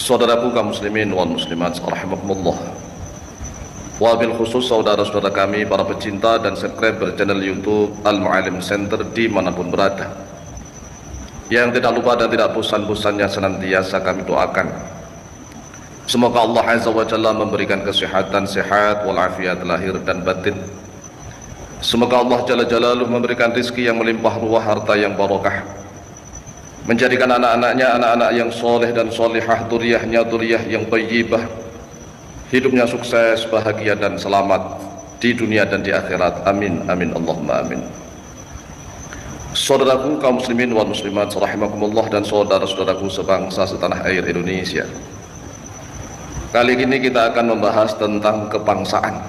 Saudaraku kaum muslimin wal muslimat rahimakumullah. Wabil khusus saudara-saudara kami para pecinta dan subscriber channel YouTube Al-Mu'allim Center dimanapun berada, yang tidak lupa dan tidak bosan-bosannya senantiasa kami doakan semoga Allah Azza wa Jalla memberikan kesehatan sehat walafiat lahir dan batin. Semoga Allah Jalla Jalaluhu memberikan rizki yang melimpah ruah, harta yang barokah, menjadikan anak-anaknya anak-anak yang soleh dan solehah, duriyahnya duriyah yang thayyibah, hidupnya sukses, bahagia dan selamat di dunia dan di akhirat. Amin amin Allahumma amin. Saudaraku kaum muslimin wal muslimat rahimakumullah dan saudara-saudaraku sebangsa setanah air Indonesia, kali ini kita akan membahas tentang kebangsaan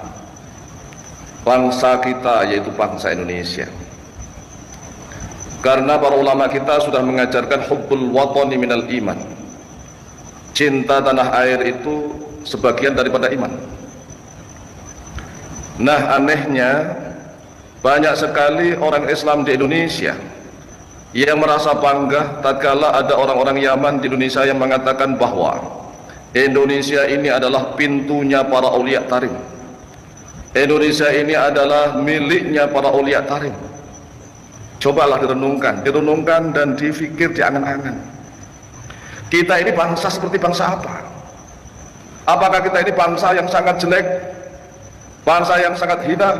bangsa kita, yaitu bangsa Indonesia. Karena para ulama kita sudah mengajarkan hubbul watani minal iman, cinta tanah air itu sebagian daripada iman. Nah, anehnya banyak sekali orang Islam di Indonesia yang merasa bangga tatkala ada orang-orang Yaman di Indonesia yang mengatakan bahwa Indonesia ini adalah pintunya para aulia tarim, Indonesia ini adalah miliknya para aulia tarim. Cobalah direnungkan dan difikir, diangan-angan. Kita ini bangsa seperti bangsa apa? Apakah kita ini bangsa yang sangat jelek, bangsa yang sangat hina,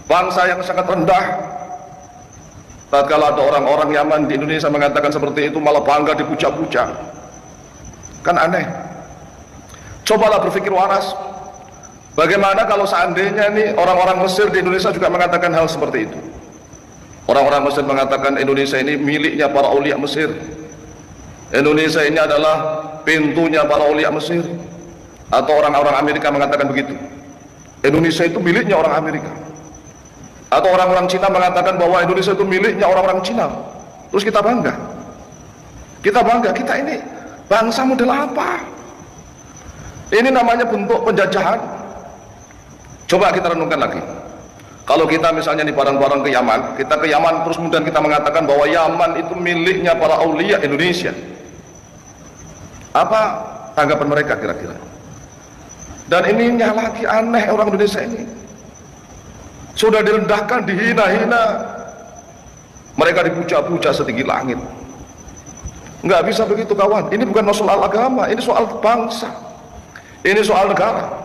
bangsa yang sangat rendah? Tatkala ada orang-orang Yaman di Indonesia mengatakan seperti itu, malah bangga dipuja-puja, kan aneh. Cobalah berpikir waras, bagaimana kalau seandainya nih orang-orang Mesir di Indonesia juga mengatakan hal seperti itu? Orang-orang Mesir mengatakan Indonesia ini miliknya para aulia Mesir, Indonesia ini adalah pintunya para aulia Mesir. Atau orang-orang Amerika mengatakan begitu, Indonesia itu miliknya orang Amerika. Atau orang-orang Cina mengatakan bahwa Indonesia itu miliknya orang-orang Cina. Terus kita bangga, kita ini bangsa model apa? Ini namanya bentuk penjajahan. Coba kita renungkan lagi. Kalau kita misalnya di barang-barang ke Yaman, kita ke Yaman terus kemudian kita mengatakan bahwa Yaman itu miliknya para aulia Indonesia, apa tanggapan mereka kira-kira? Dan ininya lagi aneh, orang Indonesia ini sudah direndahkan, dihina-hina, mereka dipuja-puja setinggi langit. Nggak bisa begitu kawan, ini bukan soal agama, ini soal bangsa, ini soal negara.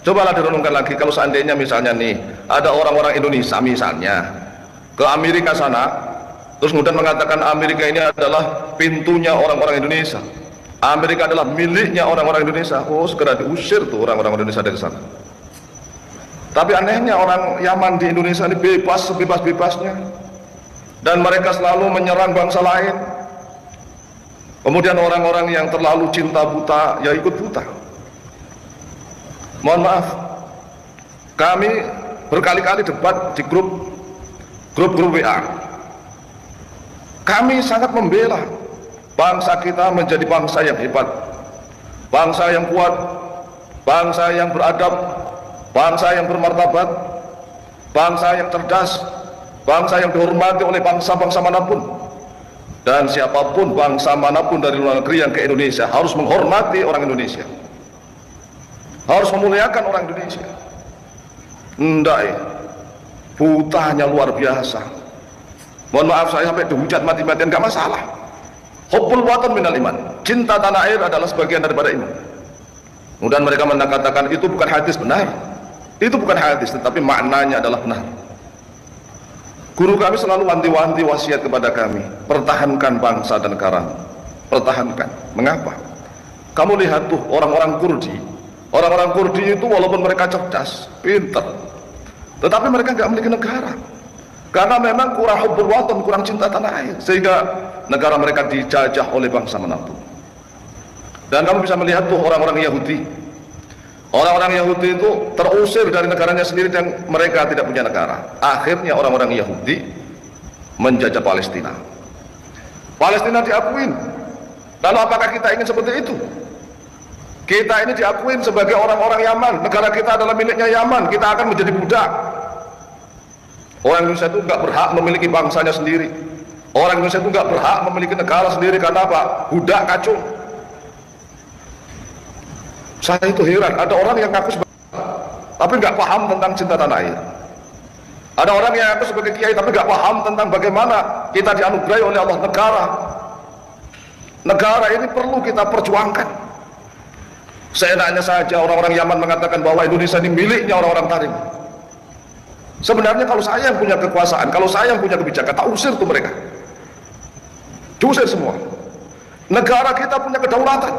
Cobalah direnungkan lagi, kalau seandainya misalnya nih ada orang-orang Indonesia misalnya ke Amerika sana, terus kemudian mengatakan Amerika ini adalah pintunya orang-orang Indonesia, Amerika adalah miliknya orang-orang Indonesia. Oh, segera diusir tuh orang-orang Indonesia dari sana. Tapi anehnya orang Yaman di Indonesia ini bebas sebebas-bebasnya, dan mereka selalu menyerang bangsa lain. Kemudian orang-orang yang terlalu cinta buta ya ikut buta. Mohon maaf, kami berkali-kali debat di grup WA. Kami sangat membela bangsa kita menjadi bangsa yang hebat, bangsa yang kuat, bangsa yang beradab, bangsa yang bermartabat, bangsa yang cerdas, bangsa yang dihormati oleh bangsa-bangsa manapun. Dan siapapun bangsa manapun dari luar negeri yang ke Indonesia harus menghormati orang Indonesia, harus memuliakan orang Indonesia. Enggak, butanya luar biasa. Mohon maaf, saya sampai dihujat mati-matian gak masalah. Hubbul watan minal iman, cinta tanah air adalah sebagian daripada iman. Kemudian mereka mengatakan itu bukan hadis. Benar, itu bukan hadis, tetapi maknanya adalah benar. Guru kami selalu wanti-wanti wasiat kepada kami, pertahankan bangsa dan negara, pertahankan. Mengapa? Kamu lihat tuh orang-orang Kurdi. Orang-orang Kurdi itu walaupun mereka cerdas, pintar, tetapi mereka nggak memiliki negara. Karena memang kurang hubbul watan, kurang cinta tanah air, sehingga negara mereka dijajah oleh bangsa manapun. Dan kamu bisa melihat tuh orang-orang Yahudi. Orang-orang Yahudi itu terusir dari negaranya sendiri dan mereka tidak punya negara. Akhirnya orang-orang Yahudi menjajah Palestina. Palestina diakuin. Lalu apakah kita ingin seperti itu? Kita ini diakuin sebagai orang-orang Yaman, negara kita adalah miliknya Yaman, kita akan menjadi budak. Orang Indonesia itu nggak berhak memiliki bangsanya sendiri. Orang Indonesia itu nggak berhak memiliki negara sendiri. Karena apa? Budak kacung. Saya itu heran, ada orang yang ngaku sebagai tapi nggak paham tentang cinta tanah air. Ada orang yang ngaku sebagai kiai tapi nggak paham tentang bagaimana kita dianugerahi oleh Allah negara. Negara ini perlu kita perjuangkan. Seenaknya saja orang-orang Yaman mengatakan bahwa Indonesia ini miliknya orang-orang Tarim. Sebenarnya kalau saya yang punya kekuasaan, kalau saya yang punya kebijakan, tak usir tuh mereka. Diusir semua. Negara kita punya kedaulatan.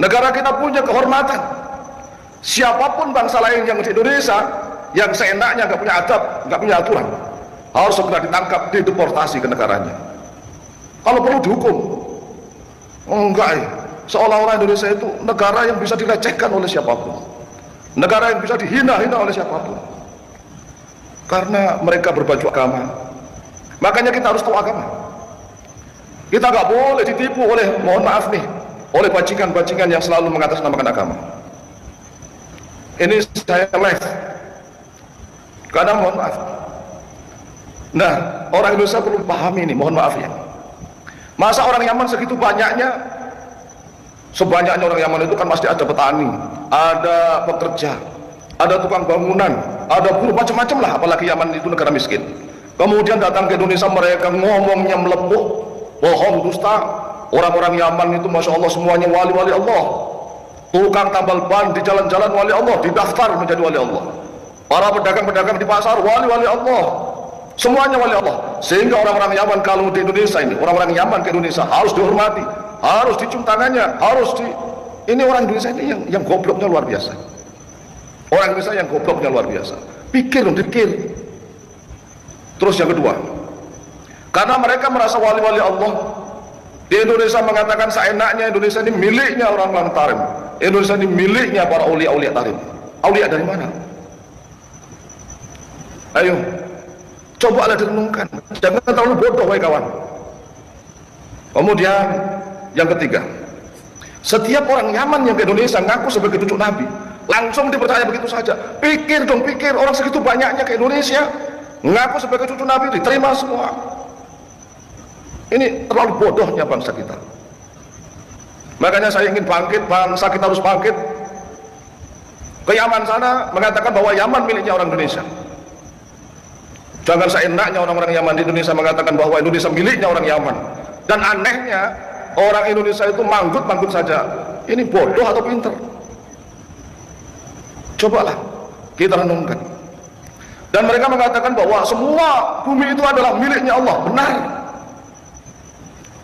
Negara kita punya kehormatan. Siapapun bangsa lain yang di Indonesia yang seenaknya nggak punya adab, nggak punya aturan, harus segera ditangkap, dideportasi ke negaranya. Kalau perlu dihukum. Enggak, seolah-olah Indonesia itu negara yang bisa dilecehkan oleh siapapun, negara yang bisa dihina-hina oleh siapapun, karena mereka berbaju agama. Makanya kita harus tahu agama. Kita nggak boleh ditipu oleh, mohon maaf nih, oleh bajingan-bajingan yang selalu mengatasnamakan agama. Ini saya live, karena mohon maaf. Nah, orang Indonesia perlu pahami ini, mohon maaf ya. Masa orang Yaman segitu banyaknya? Sebanyaknya orang Yaman itu kan pasti ada petani, ada pekerja, ada tukang bangunan, ada buruh, macam-macam lah, apalagi Yaman itu negara miskin. Kemudian datang ke Indonesia, mereka ngomongnya melepuk, bohong, dusta. Orang-orang Yaman itu Masya Allah semuanya wali-wali Allah. Tukang tambal ban di jalan-jalan wali Allah, didaftar menjadi wali Allah. Para pedagang-pedagang di pasar wali-wali Allah. Semuanya wali Allah. Sehingga orang-orang Yaman kalau di Indonesia ini, orang-orang Yaman ke Indonesia harus dihormati, harus dicium tangannya, harus di... Ini orang Indonesia ini yang gobloknya luar biasa. Orang Indonesia yang gobloknya luar biasa. Pikir dong, pikir. Terus yang kedua, karena mereka merasa wali-wali Allah, di Indonesia mengatakan seenaknya Indonesia ini miliknya orang-orang Tarim. Indonesia ini miliknya para aulia-aulia Tarim. Aulia dari mana? Ayo, cobalah direnungkan. Jangan terlalu bodoh, wahai kawan. Kemudian yang ketiga, setiap orang Yaman yang ke Indonesia ngaku sebagai cucu Nabi, langsung dipercaya begitu saja. Pikir dong, pikir, orang segitu banyaknya ke Indonesia ngaku sebagai cucu Nabi, diterima semua. Ini terlalu bodohnya bangsa kita. Makanya saya ingin bangkit, bangsa kita harus bangkit ke Yaman sana, mengatakan bahwa Yaman miliknya orang Indonesia. Jangan seenaknya orang-orang Yaman di Indonesia mengatakan bahwa Indonesia miliknya orang Yaman. Dan anehnya orang Indonesia itu manggut-manggut saja. Ini bodoh atau pinter? Cobalah kita renungkan. Dan mereka mengatakan bahwa semua bumi itu adalah miliknya Allah. Benar.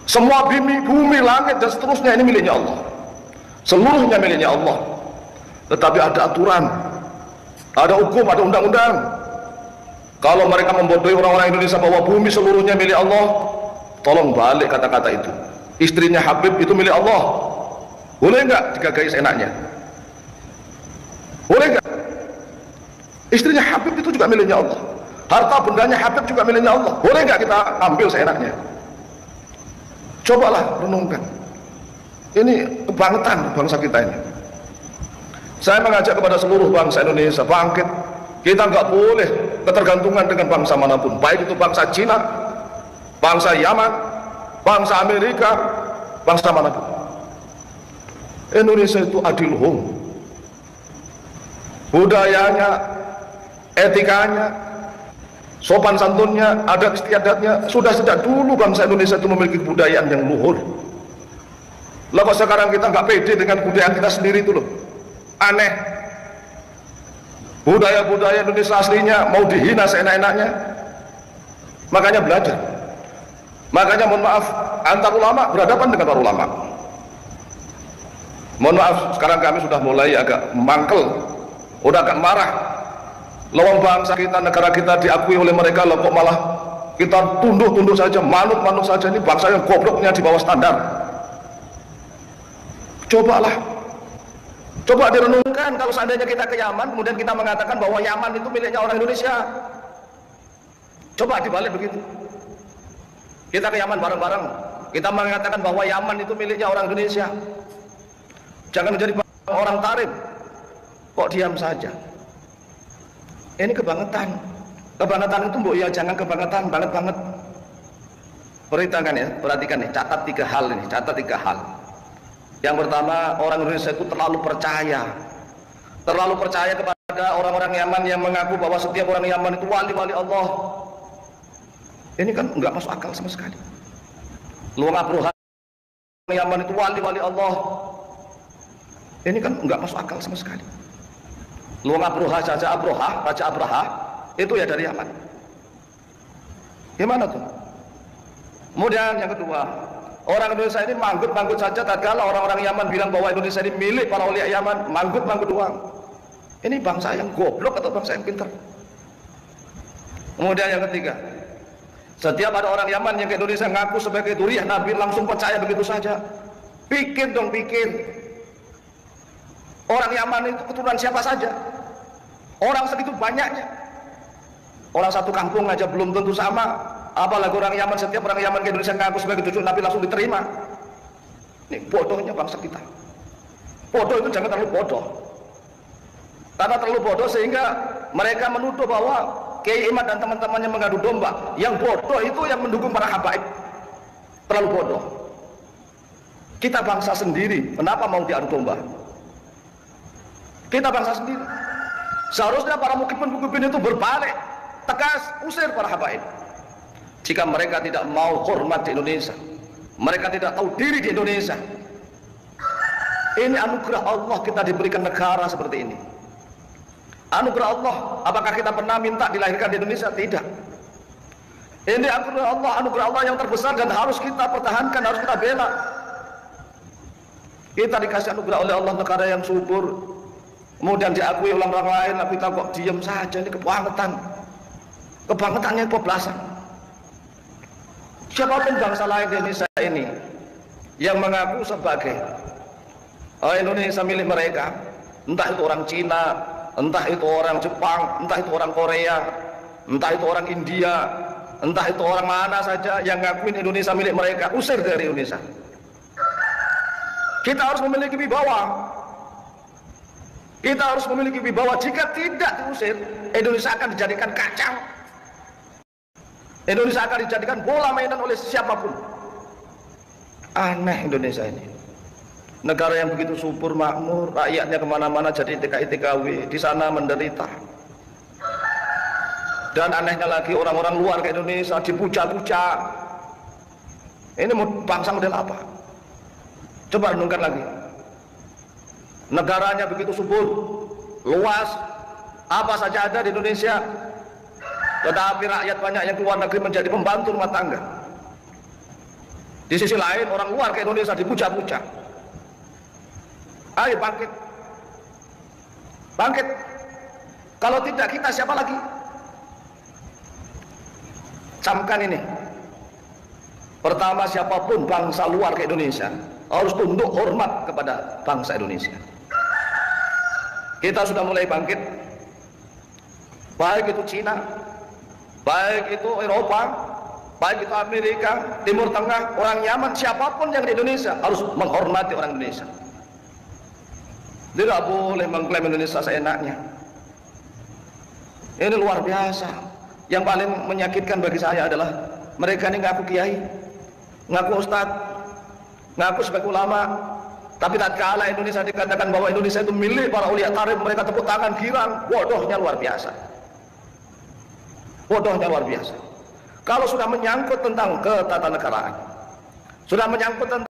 Semua bumi, langit dan seterusnya ini miliknya Allah. Seluruhnya miliknya Allah. Tetapi ada aturan, ada hukum, ada undang-undang. Kalau mereka membodohi orang-orang Indonesia bahwa bumi seluruhnya milik Allah, tolong balik kata-kata itu. Istrinya Habib itu milik Allah. Boleh nggak digagahi seenaknya? Boleh nggak? Istrinya Habib itu juga miliknya Allah. Harta bendanya Habib juga miliknya Allah. Boleh nggak kita ambil seenaknya? Cobalah renungkan. Ini kebangetan bangsa kita ini. Saya mengajak kepada seluruh bangsa Indonesia bangkit. Kita nggak boleh ketergantungan dengan bangsa manapun, baik itu bangsa Cina, bangsa Yaman, bangsa Amerika, bangsa manapun. Indonesia itu adiluhum. Budayanya, etikanya, sopan santunnya, adat istiadatnya, sudah sejak dulu bangsa Indonesia itu memiliki kebudayaan yang luhur. Lah kok sekarang kita nggak pede dengan kebudayaan kita sendiri itu loh. Aneh. Budaya-budaya Indonesia aslinya mau dihina seenak-enaknya. Makanya belajar. Makanya mohon maaf, antar ulama berhadapan dengan para ulama. Mohon maaf, sekarang kami sudah mulai agak mangkel, udah agak marah. Lawang bangsa kita, negara kita diakui oleh mereka, loh kok malah kita tunduk-tunduk saja, manut-manut saja. Ini bangsa yang gobloknya di bawah standar. Coba direnungkan, kalau seandainya kita ke Yaman, kemudian kita mengatakan bahwa Yaman itu miliknya orang Indonesia. Coba dibalik begitu. Kita ke Yaman bareng-bareng, kita mengatakan bahwa Yaman itu miliknya orang Indonesia. Jangan menjadi orang Tarim. Kok diam saja? Ini kebangetan. Kebangetan itu mbok ya jangan kebangetan banget-banget. Perhatikan ya, catat 3 hal ini, catat 3 hal. Yang pertama, orang Indonesia itu terlalu percaya kepada orang-orang Yaman yang mengaku bahwa setiap orang Yaman itu wali-wali Allah. Ini kan nggak masuk akal sama sekali. Luang Abroha Yaman itu wali-wali Allah. Ini kan nggak masuk akal sama sekali. Luang Abroha, Raja Abraha itu ya dari Yaman. Gimana tuh? Kemudian yang kedua, orang Indonesia ini manggut-manggut saja tatkala orang-orang Yaman bilang bahwa Indonesia ini milik para aulia Yaman, manggut-manggut doang. Ini bangsa yang goblok atau bangsa yang pintar? Kemudian yang ketiga, setiap ada orang Yaman yang ke Indonesia ngaku sebagai duriah Nabi langsung percaya begitu saja. Pikir dong, pikir. Orang Yaman itu keturunan siapa saja? Orang segitu banyaknya. Orang satu kampung aja belum tentu sama, apalagi orang Yaman. Setiap orang Yaman ke Indonesia ngaku sebagai cucu Nabi langsung diterima. Ini bodohnya bangsa kita. Bodoh itu jangan terlalu bodoh. Karena terlalu bodoh sehingga mereka menuduh bahwa Kiai Imad dan teman-temannya mengadu domba. Yang bodoh itu yang mendukung para habaib. Terlalu bodoh. Kita bangsa sendiri, kenapa mau diadu domba? Kita bangsa sendiri. Seharusnya para mukibin itu berbalik, tegas, usir para habaib. Jika mereka tidak mau hormat di Indonesia, mereka tidak tahu diri di Indonesia. Ini anugerah Allah kita diberikan negara seperti ini. Anugerah Allah. Apakah kita pernah minta dilahirkan di Indonesia? Tidak. Ini anugerah Allah yang terbesar dan harus kita pertahankan, harus kita bela. Kita dikasih anugerah oleh Allah negara yang subur, kemudian diakui oleh orang lain, kita kok diam saja. Ini kebangetannya kebablasan. Siapapun bangsa lain di Indonesia ini yang mengaku sebagai Indonesia milik mereka, entah itu orang Cina, entah itu orang Jepang, entah itu orang Korea, entah itu orang India, entah itu orang mana saja yang ngakuin Indonesia milik mereka, usir dari Indonesia. Kita harus memiliki wibawa. Kita harus memiliki wibawa. Jika tidak diusir, Indonesia akan dijadikan kacang. Indonesia akan dijadikan bola mainan oleh siapapun. Aneh Indonesia ini. Negara yang begitu subur, makmur, rakyatnya kemana-mana jadi TKI-TKW, di sana menderita. Dan anehnya lagi, orang-orang luar ke Indonesia dipuja-puja. Ini bangsa model apa? Coba renungkan lagi. Negaranya begitu subur, luas, apa saja ada di Indonesia, tetapi rakyat banyak yang keluar negeri menjadi pembantu rumah tangga. Di sisi lain, orang luar ke Indonesia dipuja-puja. Ayo bangkit, bangkit. Kalau tidak kita siapa lagi? Camkan ini. Pertama, siapapun bangsa luar ke Indonesia harus tunduk hormat kepada bangsa Indonesia. Kita sudah mulai bangkit, baik itu Cina, baik itu Eropa, baik itu Amerika, Timur Tengah, orang Yaman, siapapun yang di Indonesia harus menghormati orang Indonesia. Tidak boleh mengklaim Indonesia seenaknya. Ini luar biasa. Yang paling menyakitkan bagi saya adalah mereka ini ngaku kiai, ngaku ustadz, ngaku sebagai ulama, tapi tatkala Indonesia dikatakan bahwa Indonesia itu milik para ulia tarif, mereka tepuk tangan girang. Bodohnya luar biasa. Bodohnya luar biasa. Kalau sudah menyangkut tentang ketatanegaraan, sudah menyangkut tentang